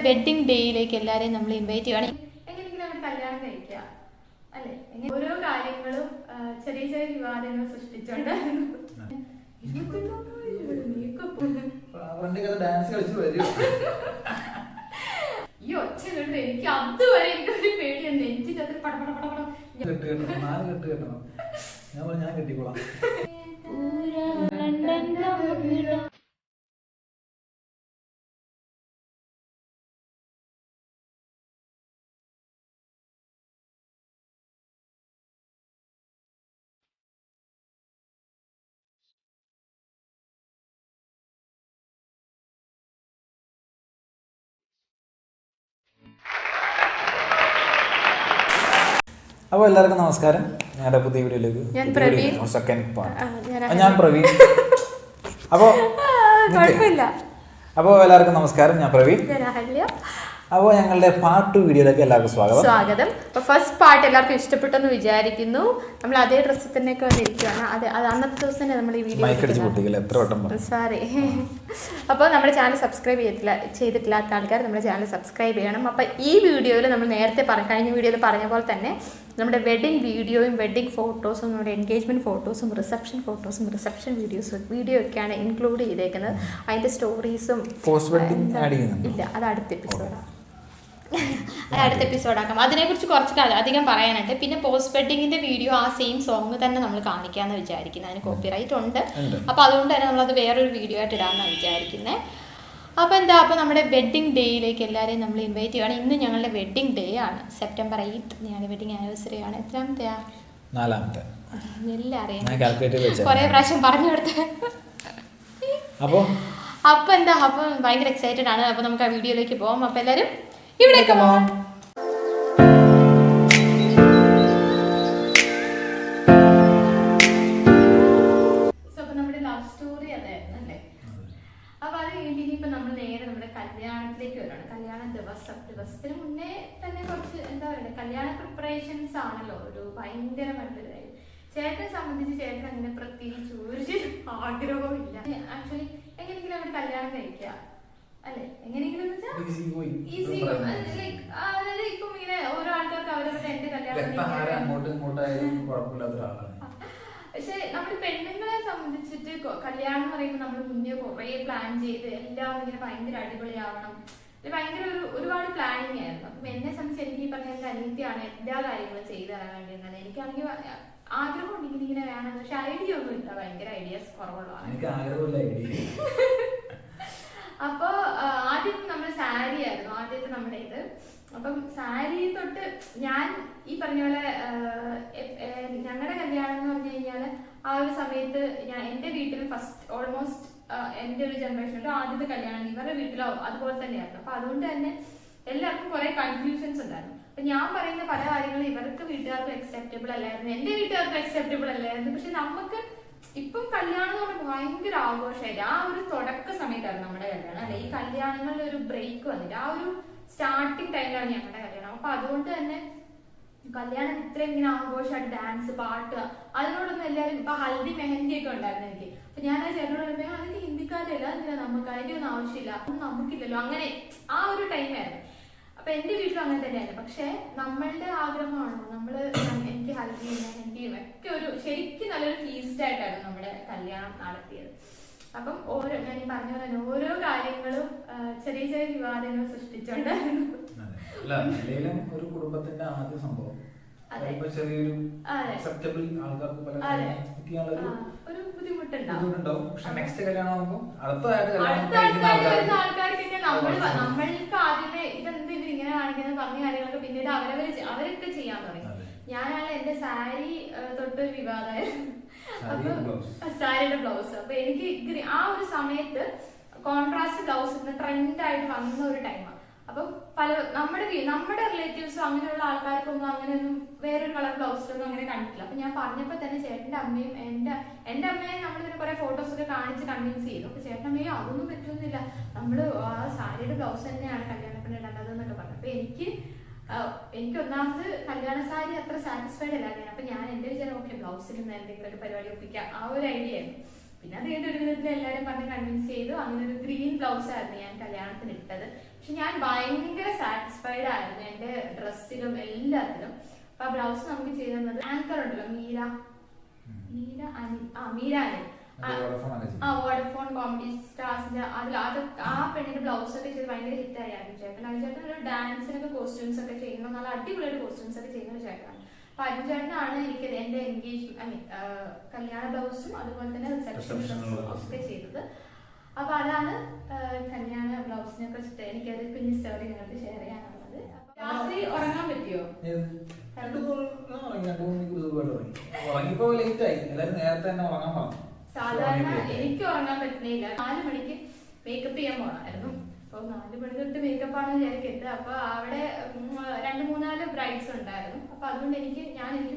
Wedding ഡേയിലേക്ക് എല്ലാവരെയും നമ്മൾ invite ചെയ്യണം. എങ്ങനെയെങ്കിലും അവർ കല്യാണം കഴിക്കുക അല്ലെ? ഓരോ കാര്യങ്ങളും ചെറിയ ചെറിയ വിവാദങ്ങൾ സൃഷ്ടിച്ചോണ്ടായിരുന്നു. ഈ ഒച്ച കേട്ട് എനിക്ക് അതുവരെ എനിക്കൊരു പേടിയാണ്. നെഞ്ചിനകത്ത് പടപടപടപടം ഞാൻ കെട്ടിക്കോളാം. അപ്പോൾ എല്ലാവർക്കും നമസ്കാരം. ഞങ്ങളുടെ പുതിയ വീഡിയോയിലേക്ക് സെക്കൻഡ് പാർട്ട്. ഞാൻ പ്രവീൺ. അപ്പോൾ എല്ലാവർക്കും നമസ്കാരം. ഞാൻ പ്രവീൺ. അപ്പോൾ ഞങ്ങളുടെ പാർട്ട് 2 വീഡിയോയിലേക്ക് എല്ലാവർക്കും സ്വാഗതം. അപ്പോൾ ഫസ്റ്റ് പാർട്ട് എല്ലാവർക്കും ഇഷ്ടപ്പെട്ടെന്ന് വിചാരിക്കുന്നു. നമ്മൾ അതേ ഡ്രസ്സിൽ തന്നെയൊക്കെ വന്നിരിക്കുകയാണ്. അത് അന്നത്തെ ദിവസം തന്നെ നമ്മൾ ഈ വീഡിയോ സോറി. അപ്പോൾ നമ്മുടെ ചാനൽ സബ്സ്ക്രൈബ് ചെയ്തിട്ടില്ലാത്ത ആൾക്കാർ നമ്മുടെ ചാനൽ സബ്സ്ക്രൈബ് ചെയ്യണം. അപ്പോൾ ഈ വീഡിയോയിൽ നമ്മൾ നേരത്തെ കഴിഞ്ഞ വീഡിയോയിൽ പറഞ്ഞ പോലെ തന്നെ നമ്മുടെ വെഡിങ് വീഡിയോയും വെഡിങ് ഫോട്ടോസും നമ്മുടെ എൻഗേജ്മെൻറ്റ് ഫോട്ടോസും റിസപ്ഷൻ വീഡിയോ ഒക്കെയാണ് ഇൻക്ലൂഡ് ചെയ്തേക്കുന്നത്. അതിൻ്റെ സ്റ്റോറീസും ഇല്ല, അത് അടുത്ത എപ്പിസോഡാക്കാം. അതിനെക്കുറിച്ച് കുറച്ച് അധികം പറയാനുണ്ട്. പിന്നെ പോസ്റ്റ് വെഡിങ്ങിൻ്റെ വീഡിയോ ആ സെയിം സോങ് തന്നെ നമ്മൾ കാണിക്കാമെന്ന് വിചാരിക്കുന്നത്. അതിന് കോപ്പിറൈറ്റ് ഉണ്ട്. അപ്പോൾ അതുകൊണ്ട് തന്നെ നമ്മളത് വേറൊരു വീഡിയോ ആയിട്ട് ഇടാമെന്നാണ് വിചാരിക്കുന്നത്. അപ്പോൾ നമ്മുടെ വെഡിങ് ഡേയിലേക്ക് എല്ലാവരെയും നമ്മൾ ഇൻവൈറ്റ് ചെയ്യുകയാണ്. ഇന്ന് ഞങ്ങളുടെ വെഡിങ് ഡേ ആണ്. September 8 ഞങ്ങളുടെ വെഡിങ് ആനിവേഴ്സറി ആണ്. എത്രാമത്തെയാ? 4ാമത്തെ. എല്ലാം അറിയാം, കുറേ പ്രാവശ്യം പറഞ്ഞു കൊടുത്ത. അപ്പോൾ ഭയങ്കര എക്സൈറ്റഡ് ആണ്. അപ്പോൾ നമുക്ക് ആ വീഡിയോയിലേക്ക് പോകാം. അപ്പോൾ എല്ലാവരും ഇവിടേക്ക് പോകാം. കല്യാണത്തിലേക്ക് വരണം. കല്യാണ ദിവസത്തിന് മുന്നേ തന്നെ കുറച്ച് എന്താ പറയുക, കല്യാണ പ്രിപ്പറേഷൻസ് ആണല്ലോ ഒരു ഭയങ്കരമായിട്ടൊരു കാര്യം. ചേട്ടനെ സംബന്ധിച്ച് ചേട്ടൻ അങ്ങനെ പ്രത്യേകിച്ച് ഒരു ആഗ്രഹവും ഇല്ല. ആക്ച്വലി എങ്ങനെയെങ്കിലും അവർ കല്യാണം കഴിക്കുക അല്ലെ? എങ്ങനെയെങ്കിലും ഈസി. അതായത് ഇപ്പം ഇങ്ങനെ ഓരോ ആൾക്കാർക്ക് അവരവരുടെ എന്റെ കല്യാണം. പക്ഷെ നമ്മൾ പെണ്ണുങ്ങളെ സംബന്ധിച്ചിട്ട് കല്യാണം എന്ന് പറയുമ്പോൾ നമ്മൾ മുന്നേ കുറേ പ്ലാൻ ചെയ്ത് എല്ലാം ഇങ്ങനെ ഭയങ്കര അടിപൊളിയാവണം, ഭയങ്കര ഒരുപാട് പ്ലാനിങ് ആയിരുന്നു. അപ്പം എന്നെ സംബന്ധിച്ച് എനിക്ക് ഈ പറഞ്ഞ എന്റെ അനിയത്തിയാണ് എല്ലാ കാര്യങ്ങളും ചെയ്തു തരാൻ വേണ്ടിയിരുന്നത്. എനിക്കാണെങ്കിൽ ആഗ്രഹം ഉണ്ടെങ്കിൽ ഇങ്ങനെ വേണം, പക്ഷെ ഐഡിയ ഒന്നും ഇല്ല, ഭയങ്കര ഐഡിയാസ് കുറവുള്ളതാണ്. അപ്പൊ ആദ്യം നമ്മൾ സാരി ആയിരുന്നു ആദ്യത്തെ നമ്മുടെ ഇത്. അപ്പം സാരി തൊട്ട് ഞാൻ ഈ പറഞ്ഞ പോലെ ഞങ്ങളുടെ കല്യാണം എന്ന് പറഞ്ഞു കഴിഞ്ഞാൽ ആ ഒരു സമയത്ത് എന്റെ വീട്ടിൽ ഫസ്റ്റ് ഓൾമോസ്റ്റ് എന്റെ ഒരു ജനറേഷനിൽ ആദ്യത്തെ കല്യാണം ഇവരുടെ വീട്ടിലോ അതുപോലെ തന്നെയായിരുന്നു. അപ്പൊ അതുകൊണ്ട് തന്നെ എല്ലാവർക്കും കുറെ കൺഫ്യൂഷൻസ് ഉണ്ടായിരുന്നു. അപ്പൊ ഞാൻ പറയുന്ന പല കാര്യങ്ങളും ഇവർക്ക് വീട്ടുകാർക്ക് അക്സെപ്റ്റബിൾ അല്ലായിരുന്നു, എന്റെ വീട്ടുകാർക്ക് അക്സെപ്റ്റബിൾ അല്ലായിരുന്നു. പക്ഷെ നമുക്ക് ഇപ്പം കല്യാണം എന്ന് പറഞ്ഞാൽ ഭയങ്കര ആഘോഷമായിട്ട് ആ ഒരു തുടക്ക സമയത്തായിരുന്നു നമ്മുടെ കല്യാണം അല്ലെ? ഈ കല്യാണങ്ങളിൽ ഒരു ബ്രേക്ക് വന്നിട്ട് ആ ഒരു സ്റ്റാർട്ടിങ് ടൈമിലാണ് ഞങ്ങളുടെ കല്യാണം. അപ്പൊ അതുകൊണ്ട് തന്നെ കല്യാണം ഇത്രയും ഇങ്ങനെ ആഘോഷമായിട്ട് ഡാൻസ് പാട്ട് അതിനോടൊന്നും എല്ലാവരും ഇപ്പൊ ഹൽദി മെഹന്തി ഒക്കെ ഉണ്ടായിരുന്നു എനിക്ക്. അപ്പൊ ഞാൻ ആ ചേട്ടനോട് പറയുമ്പോൾ അതൊക്കെ ഹിന്ദിക്കാരല്ല, എന്തിനാ നമുക്ക് അതിന്റെ ഒന്നും ആവശ്യമില്ല, അതൊന്നും നമുക്കില്ലല്ലോ, അങ്ങനെ ആ ഒരു ടൈമായിരുന്നു. അപ്പൊ എന്റെ വീട്ടിലും അങ്ങനെ തന്നെയായിരുന്നു. പക്ഷെ നമ്മളുടെ ആഗ്രഹമാണോ എനിക്ക് ഹൽദിയും മെഹന്തിയും ഒക്കെ ഒരു ശരിക്കും നല്ലൊരു ഫീസ്റ്റ് ആയിട്ടായിരുന്നു നമ്മുടെ കല്യാണം നടത്തിയത്. അപ്പം ഞാൻ ഈ പറഞ്ഞ പോലെ ഓരോ കാര്യങ്ങളും ചെറിയ ചെറിയ വിവാദങ്ങൾ സൃഷ്ടിച്ചോണ്ടായിരുന്നു. ഒരു കുടുംബത്തിന്റെ ആദ്യ സംഭവം ചെറിയൊരു ഒരു ബുദ്ധിമുട്ടുണ്ടാവും. ആൾക്കാർക്കൊക്കെ നമ്മൾക്ക് ആദ്യമേ ഇതെന്ത് ഇങ്ങനെ കാണിക്കുന്നത് പറഞ്ഞ കാര്യങ്ങളൊക്കെ പിന്നീട് അവരൊക്കെ ചെയ്യാൻ തുടങ്ങി. ഞാനാണ് എന്റെ സാരി തൊട്ടൊരു വിവാദമായിരുന്നു. അപ്പൊ സാരിയുടെ ബ്ലൗസ്. അപ്പൊ എനിക്ക് ആ ഒരു സമയത്ത് കോൺട്രാസ്റ്റ് ബ്ലൗസ് ട്രെൻഡായിട്ട് വന്ന ഒരു ടൈമാണ്. അപ്പം നമ്മുടെ റിലേറ്റീവ്സും അങ്ങനെയുള്ള ആൾക്കാർക്കൊന്നും അങ്ങനെയൊന്നും വേറൊരു കളർ ബ്ലൗസിലൊന്നും അങ്ങനെ കണ്ടിട്ടില്ല. അപ്പൊ ഞാൻ പറഞ്ഞപ്പോ തന്നെ ചേട്ടന്റെ അമ്മയും എന്റെ അമ്മയെ നമ്മളിങ്ങനെ കുറെ ഫോട്ടോസ് ഒക്കെ കാണിച്ച് കൺവിൻസ് ചെയ്തു. അപ്പൊ ചേട്ടൻ്റെ അമ്മയും അതൊന്നും പറ്റുന്നില്ല, നമ്മള് ആ സാരിയുടെ ബ്ലൗസ് തന്നെയാണ് കല്യാണത്തിന് ഇടേണ്ടതെന്നൊക്കെ പറഞ്ഞു. അപ്പൊ എനിക്ക് ഒന്നാമത് കല്യാണ സാരി അത്ര സാറ്റിസ്ഫൈഡ് അല്ലാതെ. അപ്പൊ ഞാൻ എന്റെ വിചാരം ഓക്കെ ബ്ലൗസിൽ നിന്ന് എന്തെങ്കിലുമൊക്കെ പരിപാടി ഒപ്പിക്കാം, ആ ഒരു ഐഡിയ ആയിരുന്നു. പിന്നെ അത് കഴിഞ്ഞ ഒരു വിധത്തിൽ എല്ലാവരും പറഞ്ഞ് കൺവിൻസ് ചെയ്തു. അങ്ങനെ ഒരു ഗ്രീൻ ബ്ലൗസ് ആയിരുന്നു ഞാൻ കല്യാണത്തിന് ഇട്ടത്. പക്ഷെ ഞാൻ ഭയങ്കര സാറ്റിസ്ഫൈഡ് ആയിരുന്നു എന്റെ ഡ്രസ്സിലും എല്ലാത്തിലും. അപ്പൊ ആ ബ്ലൗസ് നമുക്ക് ചെയ്തു തന്നത് ആങ്കർ ഉണ്ടല്ലോ, മീര അനിൽ, വോഡഫോൺ കോമഡി സ്റ്റാർസിന്റെ അതിൽ അത് ആ പെണ്ണിന്റെ ബ്ലൗസ് ഒക്കെ ചെയ്ത് ഭയങ്കര ഹിറ്റായി ചേട്ടൻ. ചേട്ടൻ ഒരു ഡാൻസിനൊക്കെ കോസ്റ്റ്യൂംസ് ഒക്കെ ചെയ്യുന്ന നല്ല അടിപൊളിയായിട്ട് കോസ്റ്റ്യൂംസ് ഒക്കെ ചെയ്യുന്ന ഒരു ചേട്ടനാണ്. അപ്പൊ ചേട്ടനാണ് എനിക്ക് എന്റെ കല്യാണ ബ്ലൗസും അതുപോലെ തന്നെ റിസപ്ഷൻ ഒക്കെ ചെയ്തത്. അപ്പൊ അതാണ് കല്യാണ ബ്ലൗസിനെ കുറിച്ചിട്ട് എനിക്കത് കുഞ്ഞു സ്റ്റോറി നിങ്ങൾക്ക് ഷെയർ ചെയ്യാനുള്ളത്. രാത്രി ഉറങ്ങാൻ പറ്റിയോ? സാധാരണ എനിക്ക് ഉറങ്ങാൻ പറ്റുന്നില്ല. 4 മണിക്ക് മേക്കപ്പ് ചെയ്യാൻ പോണായിരുന്നു. അപ്പൊ 4 മണി തൊട്ട് മേക്കപ്പാണ് വിചാരിക്കരുത്. അപ്പൊ അവിടെ 2-3 ബ്രൈഡ്സ് ഉണ്ടായിരുന്നു. അപ്പൊ അതുകൊണ്ട് എനിക്ക്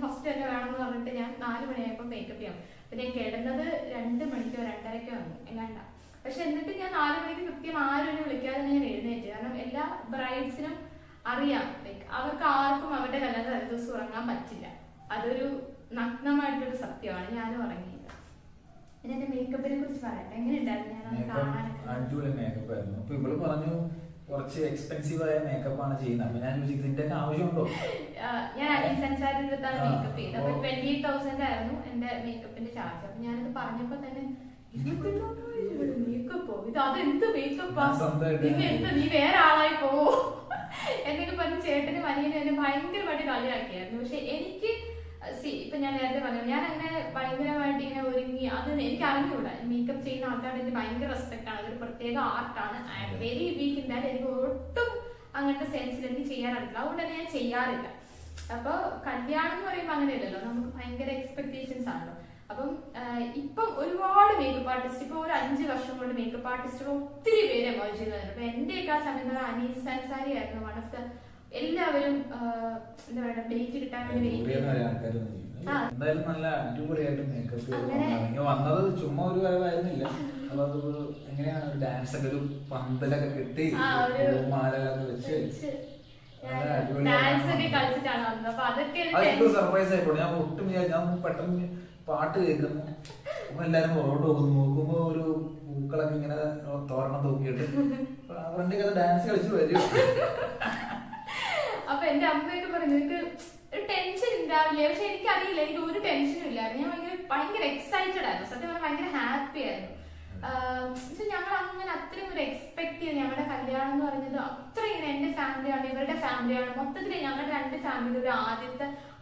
ഫസ്റ്റ് തന്നെ വേണമെന്ന് പറഞ്ഞിട്ട് ഞാൻ 4 മണിയായപ്പോ മേക്കപ്പ് ചെയ്യാം. അപ്പൊ ഞാൻ കിടന്നത് 2 മണിക്കോ 2:30ക്കോ എങ്ങാണ്ട. പക്ഷെ എന്നിട്ട് ഞാൻ 4 മണിക്ക് കൃത്യം ആരും എന്നെ വിളിക്കാതെ ഞാൻ എഴുന്നേറ്റ്. കാരണം എല്ലാ ബ്രൈഡ്സിനും അറിയാം, അവർക്ക് ആർക്കും അവരുടെ കല്യാണ ദിവസം ഉറങ്ങാൻ പറ്റില്ല. അതൊരു നഗ്നമായിട്ടൊരു സത്യമാണ്. ഞാനും ഉറങ്ങിയില്ല. പിന്നെ എന്റെ മേക്കപ്പിനെ കുറിച്ച് പറയട്ടെ, എങ്ങനെയുണ്ടായിരുന്നു? അടിപൊളി മേക്കപ്പ് ആയിരുന്നു. അപ്പൊ ഇവള് പറഞ്ഞു കുറച്ച് എക്സ്പെൻസീവ് ആയ മേക്കപ്പ് ആണ് ചെയ്യുന്നത്. അപ്പൊ ഞാൻ ഇതിന്റെ ആവശ്യമുണ്ടോ? ഞാൻ അനിസൻസാരിന്റെ അടുത്താണ് മേക്കപ്പ് ചെയ്തത്. അപ്പൊ 20,000 ആയിരുന്നു എന്റെ മേക്കപ്പിന്റെ ചാർജ്. അപ്പൊ ഞാനത് പറഞ്ഞപ്പോ തന്നെ മേക്കപ്പോ ഇത് അതെന്ത് മേക്കപ്പാ, നീ വേറെ ആളായി പോവോ എന്നൊക്കെ പറഞ്ഞ് ചേട്ടനും അനിയനും എന്നെ ഭയങ്കരമായിട്ട് കളിയാക്കിയായിരുന്നു. പക്ഷെ എനിക്ക് ഇപ്പൊ ഞാൻ നേരത്തെ പറഞ്ഞു, ഞാൻ അങ്ങനെ ഭയങ്കരമായിട്ട് ഇങ്ങനെ ഒരുങ്ങി അത് എനിക്ക് അറിഞ്ഞുകൂടാ. മേക്കപ്പ് ചെയ്യുന്ന ആൾക്കാരുടെ എനിക്ക് ഭയങ്കര റെസ്പെക്ട് ആണ്. അതൊരു പ്രത്യേക ആർട്ടാണ്. I am very weak in that. എനിക്ക് ഒട്ടും അങ്ങനത്തെ സെൻസിൽ എനിക്ക് ചെയ്യാറില്ല. അതുകൊണ്ട് തന്നെ ഞാൻ ചെയ്യാറില്ല. അപ്പൊ കല്യാണം എന്ന് പറയുമ്പോൾ അങ്ങനെയല്ലല്ലോ, നമുക്ക് ഭയങ്കര എക്സ്പെക്ടേഷൻസ് ആണല്ലോ. അപ്പം ഇപ്പം ഒരുപാട് മേക്കപ്പ് ആർട്ടിസ്റ്റ്, ഇപ്പൊ ഒരു 5 വർഷം കൊണ്ട് മേക്കപ്പ് ആർട്ടിസ്റ്റുകൾ ഒത്തിരി പേര് എമർജ് ചെയ്തതാണ്. അപ്പൊ എന്റെയൊക്കെ ആ സമയത്ത് അനീസ് അൻസാരി ആയിരുന്നു വൺ ഓഫ് ദ എല്ലാവരും എന്താ പറയുക ഡേറ്റ് കിട്ടാൻ വേണ്ടി എന്തായാലും നല്ല അടിപൊളിയായിട്ട് മേക്കപ്പ് വന്നത് ചുമ്മാ ഒരു വരവായിരുന്നില്ല. അപ്പൊ അത് എങ്ങനെയാണ് ഡാൻസ് ഒക്കെ ഒരു പന്തലൊക്കെ കെട്ടി മാലകളൊക്കെ വെച്ച് സർപ്രൈസ് ആയിപ്പോയി. ഞാൻ ഒട്ടും ഞാൻ പെട്ടെന്ന് പാട്ട് കേൾക്കുന്നു, അപ്പൊ എല്ലാരും പുറകോട്ട് പോകുന്നു. നോക്കുമ്പോ ഒരു പൂക്കളൊക്കെ ഇങ്ങനെ തോരണം തൂക്കിയിട്ട് ഫ്രണ്ടിൽ ഡാൻസ് കളിച്ച് വരും. അപ്പൊ എന്റെ അമ്മയൊക്കെ പറഞ്ഞു നിനക്ക് ഒരു ടെൻഷൻ ഉണ്ടാവില്ലേ? പക്ഷെ എനിക്കറിയില്ല, എനിക്ക് ഒരു ടെൻഷനും ഇല്ലായിരുന്നു. ഞാൻ ഭയങ്കര എക്സൈറ്റഡ് ആയിരുന്നു. സത്യം പറഞ്ഞാൽ ഭയങ്കര ഹാപ്പി ആയിരുന്നു. ഞങ്ങൾ അങ്ങനെ അത്രയും ഒരു എക്സ്പെക്ട് ചെയ്ത് ഞങ്ങളുടെ കല്യാണം എന്ന് പറഞ്ഞത് അത്ര ഇങ്ങനെ എന്റെ ഫാമിലിയാണ് ഇവരുടെ ഫാമിലിയാണ് മൊത്തത്തിൽ ഞങ്ങളുടെ 2 ഫാമിലി ഒരു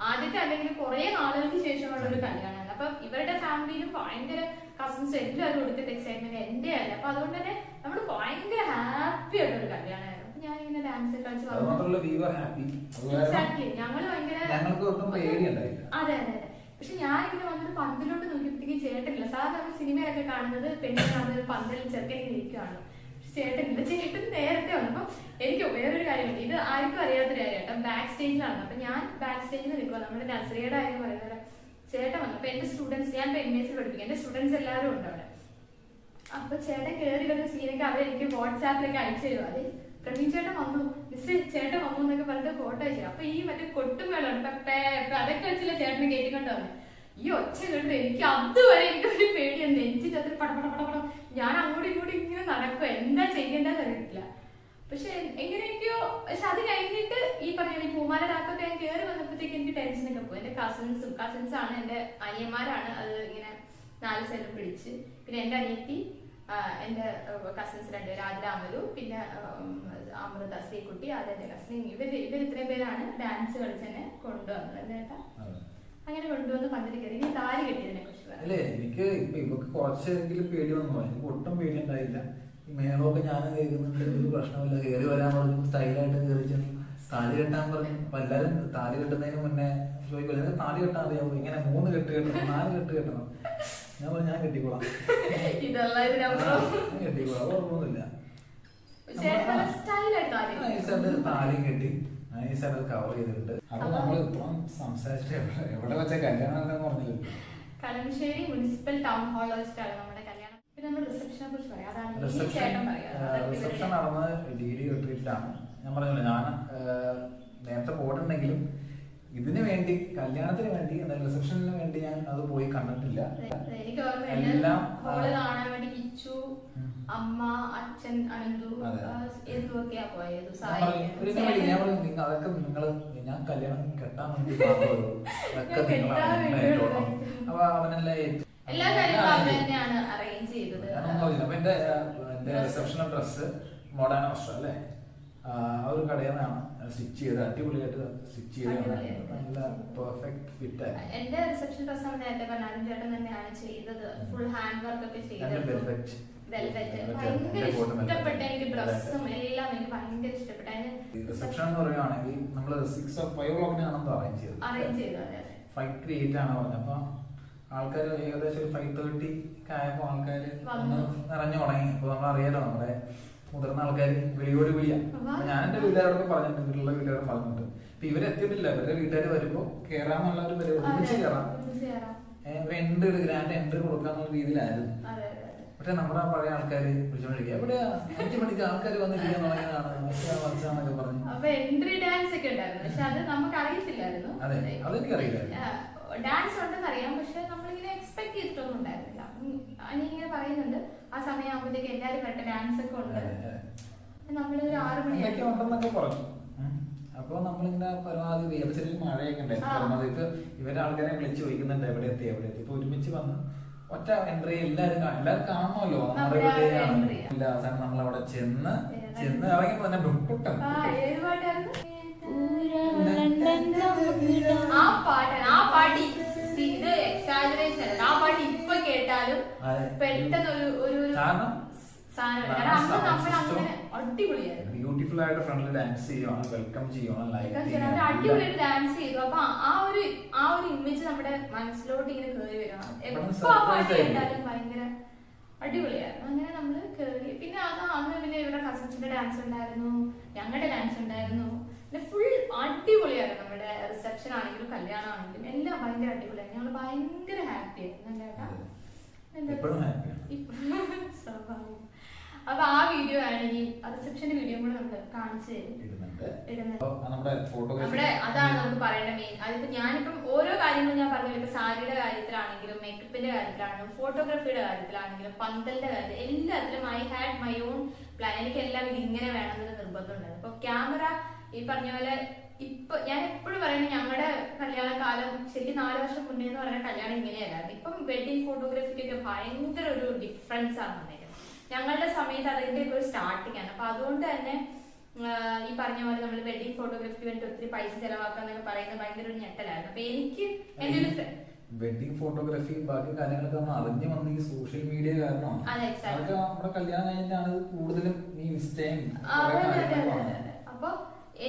ആദ്യത്തെ അല്ലെങ്കിൽ കുറെ നാളുകൾക്ക് ശേഷമുള്ള ഒരു കല്യാണമാണ്. അപ്പൊ ഇവരുടെ ഫാമിലിയിലും ഭയങ്കര കസിൻസ് എല്ലാവരും കൊടുത്തിട്ട് എക്സൈറ്റ്മെന്റ് എന്റെ അല്ല. അപ്പൊ അതുകൊണ്ട് തന്നെ നമ്മൾ ഭയങ്കര ഹാപ്പി ആയിട്ടുള്ള ഒരു കല്യാണമായിരുന്നു. ഞാനിങ്ങനെ ഡാൻസ് കളിച്ച് ഞങ്ങള് ഭയങ്കര അതെ. പക്ഷെ ഞാനിങ്ങനെ വന്നിട്ട് പന്തലോട്ട് നോക്കിയപ്പോഴത്തേക്ക് ചേട്ടനില്ല. സാധാരണ നമ്മൾ സിനിമയിലൊക്കെ കാണുന്നത് പെണ്ണിനെ കാണുന്നത് പന്തലിൽ ചെറുക്കനെ ഇരിക്കുകയാണ്. പക്ഷെ ചേട്ടനില്ല. ചേട്ടൻ നേരത്തെ വന്നപ്പോ എനിക്ക് വേറൊരു കാര്യമുണ്ട്, ഇത് ആർക്കും അറിയാത്തൊരു കാര്യം കേട്ടോ. ബാക്ക് സ്റ്റേജിലാണ്. അപ്പൊ ഞാൻ ബാക്ക് സ്റ്റേജിൽ നിൽക്കുക. നമ്മുടെ നസ്രിയയുടെ കാര്യം പറയുന്നത് ചേട്ടൻ വന്നു. അപ്പൊ എന്റെ സ്റ്റുഡൻസ്, ഞാൻ MSc പഠിപ്പിക്കും, എന്റെ സ്റ്റുഡൻസ് എല്ലാവരും ഉണ്ട് അവിടെ. അപ്പൊ ചേട്ടൻ കയറി വരുന്ന സീനൊക്കെ അവരെനിക്ക് വാട്സാപ്പിലൊക്കെ അയച്ചു തരും. അത് പ്രവീൺ ചേട്ടൻ വന്നു, മിസ് ചേട്ടൻ വന്നു എന്നൊക്കെ പറഞ്ഞിട്ട് ഫോട്ടോ അയച്ചു. അപ്പൊ ഈ മറ്റേ കൊട്ടുമേളുണ്ട് അതൊക്കെ വെച്ചില്ല ചേട്ടന് കേട്ടിക്കൊണ്ട് വന്നു. ഈ ഒച്ച കേട്ടത് എനിക്ക് അതുവരെ എനിക്കൊരു പേടിയാണ്. നെഞ്ചിന്റെ അത്ര പടപടപടപടം. ഞാൻ അങ്ങോട്ടും ഇങ്ങോട്ടും ഇങ്ങനെ നടക്കുക, എന്താ ചെയ്യേണ്ടതെന്ന് അറിയില്ല. പക്ഷെ എങ്ങനെയൊക്കെയോ. പക്ഷെ അത് കഴിഞ്ഞിട്ട് ഈ പറഞ്ഞ പൂമാല രാത്തൊക്കെ ഞാൻ കയറി വന്നപ്പോഴത്തേക്ക് എനിക്ക് ടെൻഷനൊക്കെ പോയി. എന്റെ കസിൻസാണ്, എന്റെ അനിയന്മാരാണ് അത് ഇങ്ങനെ 4 സൈഡിൽ പിടിച്ച്. പിന്നെ എന്റെ അനിയത്തി, എന്റെ കസിൻസ് 2 രാജ അമലു, പിന്നെ അമൃത ശ്രീകുട്ടി, അതെന്റെ കസിൻ. ഇവർ ഇത്രയും പേരാണ് ഡാൻസ് കളിച്ചെന്നെ കൊണ്ടുവന്നത്. എന്നേട്ടാ അങ്ങനെ കൊണ്ടുവന്ന് പന്തല് കയറി. ഇനി താലി കെട്ടിയതിനെ കുറിച്ച് അല്ലേ? എനിക്ക് ഇവക്ക് കുറച്ചെങ്കിലും പേടി വന്നു. എനിക്ക് ഒട്ടും പേടി ഉണ്ടായില്ല. മേളമൊക്കെ ഞാൻ കേൾക്കുന്നുണ്ട്, ഒരു പ്രശ്നമില്ല. കയറി വരാൻ പറഞ്ഞു, സ്റ്റൈലായിട്ട് കയറി ചെന്നു താലി കെട്ടാൻ പറഞ്ഞു. അപ്പൊ എല്ലാരും താലി കെട്ടുന്നതിന് മുന്നേ ചോദിക്കില്ല താലി കെട്ടാൻ അറിയാമോ, ഇങ്ങനെ 3 കെട്ട് കെട്ടണം 4 കെട്ട് കെട്ടണം. ഞാൻ പറഞ്ഞു ഞാൻ കെട്ടിക്കോളാം, കെട്ടിക്കോളാം, കുഴപ്പമൊന്നുമില്ല. താലിയും കെട്ടി നൈസായിട്ട് കവർ ചെയ്തിട്ടുണ്ട്. അപ്പൊ നമ്മൾ ഇപ്പം സംസാരിച്ചിട്ട് എവിടെ വെച്ച കല്യാണം പറഞ്ഞില്ല. കളമശ്ശേരി മുനിസിപ്പൽ ടൗൺ ഹാൾ വെച്ചിട്ടാണ് നമ്മുടെ കല്യാണം. പിന്നെ നമ്മൾ റിസപ്ഷനെ കുറിച്ച് പറയാം. റിസപ്ഷൻ നടന്നത് DD റിട്രീറ്റിലാണ്. ഞാൻ പറഞ്ഞില്ല, ഞാൻ നേരത്തെ പോയിട്ടുണ്ടെങ്കിലും ഇതിന് വേണ്ടി കല്യാണത്തിന് വേണ്ടി എന്നാൽ റിസപ്ഷനിന് വേണ്ടി ഞാൻ അത് പോയി കണ്ടിട്ടില്ല. എനിക്ക് ഓർമ്മയുണ്ട് ഹോള് കാണാൻ വേണ്ടി കിച്ചു, അമ്മ, അച്ഛൻ, അനന്തു എന്തൊക്കെയാ പോയത്. അതൊക്കെ നിങ്ങള് ഞാൻ കല്യാണം കെട്ടാൻ വേണ്ടി അതൊക്കെ അപ്പൊ അവനെല്ലാം എല്ലാ കാര്യങ്ങളും അവൻ തന്നെയാണ് അറേഞ്ച് ചെയ്തത്. അപ്പൊ എന്റെ റിസപ്ഷൻ ഡ്രസ് മോഡേൺ ഓസ്റ്റർ അല്ലേ, ആ ഒരു കടയിൽ നിന്നാണ് സ്റ്റിച്ച് ചെയ്ത് അടിപൊളിയായിട്ട് സ്റ്റിച്ച് ചെയ്ത് നല്ല പെർഫെക്റ്റ് ഫിറ്റ് ആയി. എന്റെ റിസപ്ഷൻ ഡ്രസ് ആണ് നേരത്തെ പറഞ്ഞ ചേട്ടൻ തന്നെയാണ് ചെയ്തത്. ഫുൾ ഹാൻഡ് വർക്ക് ഒക്കെ ചെയ്തത്. ഭയങ്കര ഇഷ്ടപ്പെട്ട എനിക്ക് ഡ്രസ്സും എല്ലാം എനിക്ക് ഭയങ്കര ഇഷ്ടപ്പെട്ടു. റിസപ്ഷൻ എന്ന് പറയുകയാണെങ്കിൽ നമ്മള് 5 o'clock അറേഞ്ച് ചെയ്തത്. 5:08 ആണ് പറഞ്ഞത്. അപ്പൊ ആൾക്കാർ ഏകദേശം 5:30 ആയപ്പോ ആൾക്കാര് നിറഞ്ഞു തുടങ്ങി. അപ്പൊ നമ്മളറിയാലോ നമ്മുടെ മുതിർന്ന ആൾക്കാർ വിളിയോട് വിളിയാണ്. ഞാൻ എന്റെ വീട്ടുകാരോടൊക്കെ പറഞ്ഞിട്ടുണ്ട്, വീട്ടിലുള്ള വീട്ടുകാരോട് പറഞ്ഞിട്ടുണ്ട്. ഇപ്പൊ ഇവരെത്തിയിട്ടില്ല, ഇവരുടെ വീട്ടുകാർ വരുമ്പോ കേറാന്നുള്ള ഒരു പരിപാടി ഒരുമിച്ച് കയറാം, ഗ്രാൻഡ് എൻട്രി കൊടുക്കാന്നുള്ള രീതിയിലായിരുന്നു. പക്ഷെ നമ്മുടെ പഴയ ആൾക്കാര് വിളിച്ചോണ്ടിരിക്കുക ഇവിടെ 5 മണിക്ക് ആൾക്കാർ വന്നിരിക്കാൻ തുടങ്ങിയതാണ് മനസ്സിലാന്നൊക്കെ പറഞ്ഞു. അപ്പൊ എൻട്രി ഡാൻസ് ഒക്കെ ഉണ്ടായിരുന്നു, പക്ഷെ അത് നമുക്ക് അറിയത്തില്ലായിരുന്നു. അതെ, അതൊക്കെ അറിയില്ലായിരുന്നു. ഡാൻസ് ഉണ്ടെന്ന് അറിയാം, പക്ഷെ നമ്മളിങ്ങനെ എക്സ്പെക്ട് ചെയ്തിട്ടൊന്നും ഉണ്ടായിരുന്നില്ല. അനിങ്ങനെ പറയുന്നുണ്ട് ആ സമയം ആകുമ്പോഴത്തേക്ക് എല്ലാരും വരട്ടെ, ഡാൻസ് ഒക്കെ ഉണ്ട്. നമ്മളൊരു 6 മണിയൊക്കെ ഉണ്ടെന്നൊക്കെ പറഞ്ഞു. അപ്പൊ നമ്മളിങ്ങനെ പരമാവധി വേദശയിൽ മഴയൊക്കെ ഉണ്ടായിരുന്നു. ഇപ്പൊ ഇവരെ ആൾക്കാരെ വിളിച്ചു ചോദിക്കുന്നുണ്ട് എവിടെ എത്തി. ഇപ്പൊ ഒരുമിച്ച് വന്ന് ഒറ്റ എൻട്രി എല്ലാരും കാണണമല്ലോ നമ്മുടെ വീട്ടിലാണ്. അവസാനം നമ്മളവിടെ ചെന്ന് ഇറങ്ങിയപ്പോ തന്നെ ആ പാട്ട് ഇത് എക്സാജറേഷൻ അല്ല. ആ പാട്ട് ഇപ്പൊ കേട്ടാലും പെട്ടെന്ന് ഒരു ബ്യൂട്ടിഫുൾ ആയിട്ട് ഫ്രണ്ടിൽ ഡാൻസ് ചെയ്യുവാണ്, വെൽക്കം ചെയ്യുവാണ്, അടിപൊളിയായിട്ട് ഡാൻസ് ചെയ്തു. അപ്പൊ ആ ഒരു ഇമേജ് നമ്മുടെ മനസ്സിലോട്ട് ഇങ്ങനെ കേറി വരണം. എപ്പോ ആ പാട്ട് കേട്ടാലും ഭയങ്കര അടിപൊളിയായിരുന്നു. അങ്ങനെ നമ്മള് കേറി. പിന്നെ അന്ന് പിന്നെ ഇവിടെ കസിൻസിന്റെ ഡാൻസ് ഉണ്ടായിരുന്നു, ഞങ്ങളുടെ ഡാൻസ് ഉണ്ടായിരുന്നു. പിന്നെ ഫുൾ അടിപൊളിയായിരുന്നു. നമ്മുടെ റിസപ്ഷൻ ആണെങ്കിലും കല്യാണം ആണെങ്കിലും എല്ലാം ഭയങ്കര അടിപൊളിയായിരുന്നു. ഞങ്ങള് ഭയങ്കര ഹാപ്പി ആയിരുന്നു കേട്ടാ. അപ്പൊ ആ വീഡിയോ ആണ് ഈ റിസപ്ഷന്റെ വീഡിയോ കൂടെ നമ്മൾ കാണിച്ചു നമ്മുടെ അതാണ് നമുക്ക് പറയേണ്ട മെയിൻ. അതിപ്പോ ഞാനിപ്പം ഓരോ കാര്യങ്ങളും ഞാൻ പറഞ്ഞു, ഇപ്പൊ സാരിയുടെ കാര്യത്തിലാണെങ്കിലും മേക്കപ്പിന്റെ കാര്യത്തിലാണെങ്കിലും ഫോട്ടോഗ്രാഫിയുടെ കാര്യത്തിലാണെങ്കിലും പന്തലിന്റെ കാര്യത്തിൽ എല്ലാത്തിലും I had my own plan. എനിക്ക് എല്ലാം ഇത് ഇങ്ങനെ വേണമെന്നൊരു നിർബന്ധം ഉണ്ടായിരുന്നു. ഇപ്പൊ ക്യാമറ ഈ പറഞ്ഞ പോലെ ഇപ്പൊ ഞാൻ എപ്പോഴും പറയുന്നത് ഞങ്ങളുടെ കല്യാണകാലം ശരിക്കും 4 വർഷം മുന്നേ എന്ന് പറയുന്ന കല്യാണം ഇങ്ങനെയല്ലായിരുന്നു. ഇപ്പം വെഡിങ് ഫോട്ടോഗ്രാഫിക്കൊക്കെ ഭയങ്കര ഒരു ഡിഫറൻസ് ആണ് വന്നേക്കുന്നത്. ഞങ്ങളുടെ സമയത്ത് അതിന്റെ ഒരു സ്റ്റാർട്ടിങ് ആണ്. അപ്പൊ അതുകൊണ്ട് തന്നെ ഈ പറഞ്ഞ പോലെ നമ്മൾ വെഡിങ് ഫോട്ടോഗ്രാഫിക്ക് വേണ്ടി ഒത്തിരി പൈസ ചെലവാക്കാന്നൊക്കെ പറയുന്നത് ഭയങ്കര ഒരു ഞെട്ടലായിരുന്നു. അപ്പൊ എനിക്ക് എന്റെ ഒരു വെഡിങ് ഫോട്ടോഗ്രാഫി ബാക്കി കാര്യങ്ങളൊക്കെ നമ്മൾ അറിഞ്ഞു വന്ന ഈ സോഷ്യൽ മീഡിയ കാരണമാണ്. അതൊക്കെ നമ്മുടെ കല്യാണം കഴിഞ്ഞാണ് കൂടുതലും ഈ ഇൻസ്റ്റയും. അപ്പൊ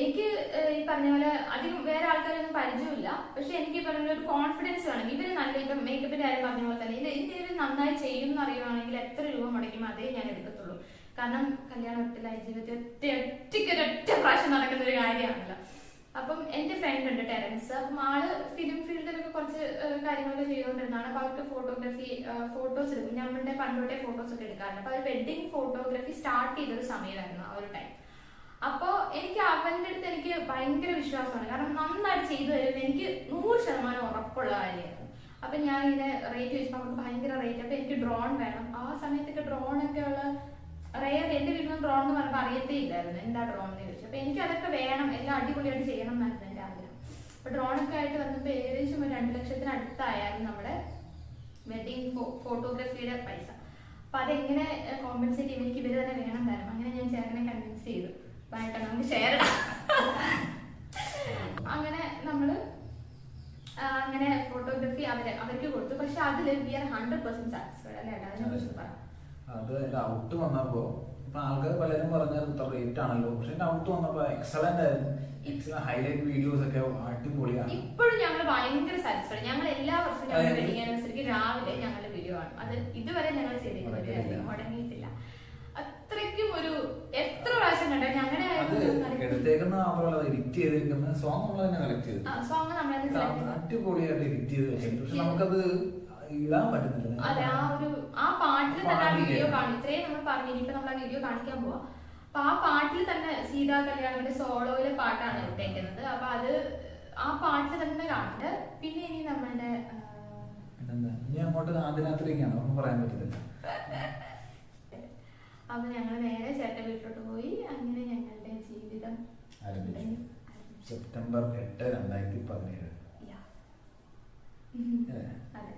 എനിക്ക് ഈ പറഞ്ഞ പോലെ അധികം വേറെ ആൾക്കാരൊന്നും പരിചയമില്ല. പക്ഷെ എനിക്ക് ഈ പറഞ്ഞ ഒരു കോൺഫിഡൻസ് വേണം. ഇവര് നല്ല ഇപ്പം മേക്കപ്പിന്റെ കാര്യം പറഞ്ഞ പോലെ തന്നെ ഇവര് നന്നായി ചെയ്യുന്ന അറിയുവാണെങ്കിൽ എത്ര രൂപ മുടക്കും അതേ ഞാൻ എടുക്കത്തുള്ളൂ. കാരണം കല്യാണം ജീവിതത്തിൽ ഒറ്റ പ്രാവശ്യം നടക്കുന്ന ഒരു കാര്യമാണല്ലോ. അപ്പം എന്റെ ഫ്രണ്ട് ഉണ്ട് ടെറൻസ്. അപ്പം ആള് ഫിലിം ഫീൽഡിലൊക്കെ കുറച്ച് കാര്യങ്ങളൊക്കെ ചെയ്തുകൊണ്ടിരുന്നതാണ്. അപ്പൊ അവർക്ക് ഫോട്ടോസ് എടുക്കും. ഞങ്ങളുടെ പണ്ടോട്ടെ ഫോട്ടോസ് ഒക്കെ എടുക്കാറുണ്ട്. അപ്പൊ അവർ വെഡിങ് ഫോട്ടോഗ്രാഫി സ്റ്റാർട്ട് ചെയ്തൊരു സമയമായിരുന്നു ആ ഒരു ടൈം. അപ്പൊ എനിക്ക് അവന്റെ അടുത്ത് എനിക്ക് ഭയങ്കര വിശ്വാസമാണ്. കാരണം നന്നായിട്ട് ചെയ്തു തരുന്നത് എനിക്ക് 100% ഉറപ്പുള്ള കാര്യമായിരുന്നു. അപ്പൊ ഞാൻ ഇതിനെ റേറ്റ് ചോദിച്ചപ്പോൾ അവർക്ക് ഭയങ്കര റേറ്റ്. അപ്പൊ എനിക്ക് ഡ്രോൺ വേണം. ആ സമയത്തൊക്കെ ഡ്രോൺ ഒക്കെ ഉള്ള റേർ എന്റെ വീട്ടിൽ ഡ്രോൺ എന്ന് പറഞ്ഞപ്പോൾ അറിയത്തേ ഇല്ലായിരുന്നു എന്താ ഡ്രോൺ എന്ന് ചോദിച്ചു. അപ്പൊ എനിക്ക് അതൊക്കെ വേണം, എല്ലാം അടിപൊളിയായിട്ട് ചെയ്യണം എന്നായിരുന്നു എന്റെ ആഗ്രഹം. അപ്പൊ ഡ്രോണൊക്കെ ആയിട്ട് വന്നപ്പോ ഏകദേശം ഒരു 2 ലക്ഷത്തിനടുത്തായിരുന്നു നമ്മുടെ വെഡിങ് ഫോട്ടോഗ്രാഫിയുടെ പൈസ. അപ്പൊ അതെങ്ങനെ കോമ്പൻസേറ്റ് ചെയ്യുമ്പോൾ എനിക്ക് ഇവര് തന്നെ വേണം തരണം. അങ്ങനെ ഞാൻ ചേട്ടനെ കൺവിൻസ് ചെയ്തു, നമുക്ക് ഷെയർ അങ്ങനെ നമ്മള് അങ്ങനെ ഫോട്ടോഗ്രാഫി അവർക്ക് കൊടുത്തു. പക്ഷെ അതില് വി ആർ 100% സാറ്റിസ്ഫൈഡ് അല്ലേ? അതിനെ കുറിച്ച് പറയാം. അത് ഔട്ട് വന്നപ്പോ ഇപ്പൊ ആൾക്കാർ പലരും പറഞ്ഞത് ഇത്ര റേറ്റ് ആണല്ലോ, പക്ഷെ ഔട്ട് വന്നപ്പോ എക്സലന്റ് ആയിരുന്നു. ഹൈലൈറ്റ് വീഡിയോസ് ഒക്കെ അടിപൊളിയാണ്. ഇപ്പോഴും ഞങ്ങൾ ഭയങ്കര സാറ്റിസ്ഫൈഡ്. ഞങ്ങൾ എല്ലാ വർഷവും ഞങ്ങളുടെ വെഡിങ് ആനിവേഴ്സറിക്ക് രാവിലെ ഞങ്ങളുടെ വീഡിയോ ആണ്. അത് ഇതുവരെ ഞങ്ങൾ ചെയ്തിട്ടില്ല, മുടങ്ങിയിട്ടില്ല. അത്രയ്ക്കും ഒരു എത്ര പ്രാവശ്യം കണ്ട ഞങ്ങളുടെ സോങ് അടിപൊളിയായിട്ട് എഡിറ്റ് ചെയ്ത് വെച്ചിട്ടുണ്ട്. പക്ഷെ നമുക്കത് ഇടാൻ പറ്റുന്നില്ല. അതെ, ആ പാട്ടിൽ തന്നെ ആ വീഡിയോ കാണും. ഇത്രയും നമ്മൾ പറഞ്ഞു, ഇനിയിപ്പോ നമ്മൾ ആ വീഡിയോ കാണിക്കാൻ പോവാ. അപ്പൊ ആ പാട്ടിൽ തന്നെ സീതാ കല്യാണിന്റെ സോളോയിലെ പാട്ടാണ് ഇട്ടേക്കുന്നത്. അപ്പൊ അത് ആ പാട്ടിൽ തന്നെ കാണുന്നുണ്ട്. പിന്നെ ഇനി നമ്മളുടെ പിന്നെന്താ ഇനി അങ്ങോട്ട് ആദ്യ രാത്രിയൊക്കെയാണ്, ഒന്നും പറയാൻ പറ്റത്തില്ല. അപ്പൊ ഞങ്ങൾ നേരെ ചേട്ടൻ വീട്ടിലോട്ട് പോയി. അങ്ങനെ ഞങ്ങളുടെ ജീവിതം ആരംഭിച്ചു. സെപ്റ്റംബർ 8, 2017. അതെ.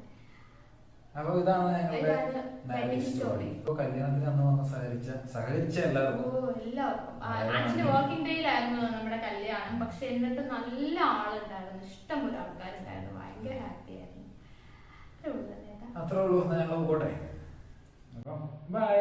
അപ്പൊ ഇതാണ് ഞങ്ങളുടെ മാരേജ് സ്റ്റോറി. ഇപ്പൊ കല്യാണത്തിന് അന്ന് വന്ന് സഹകരിച്ച എല്ലാവർക്കും ആക്ച്വലി വർക്കിംഗ് ഡേയിലായിരുന്നു നമ്മുടെ കല്യാണം. പക്ഷെ എന്നിട്ട് നല്ല ആളുണ്ടായിരുന്നു, ഇഷ്ടംപോലെ ആൾക്കാരുണ്ടായിരുന്നു, ഭയങ്കര ഹാപ്പി ആയിരുന്നു. അത്രേ ഉള്ളൂ. ഞങ്ങൾ പോട്ടെ. അപ്പം ബൈ.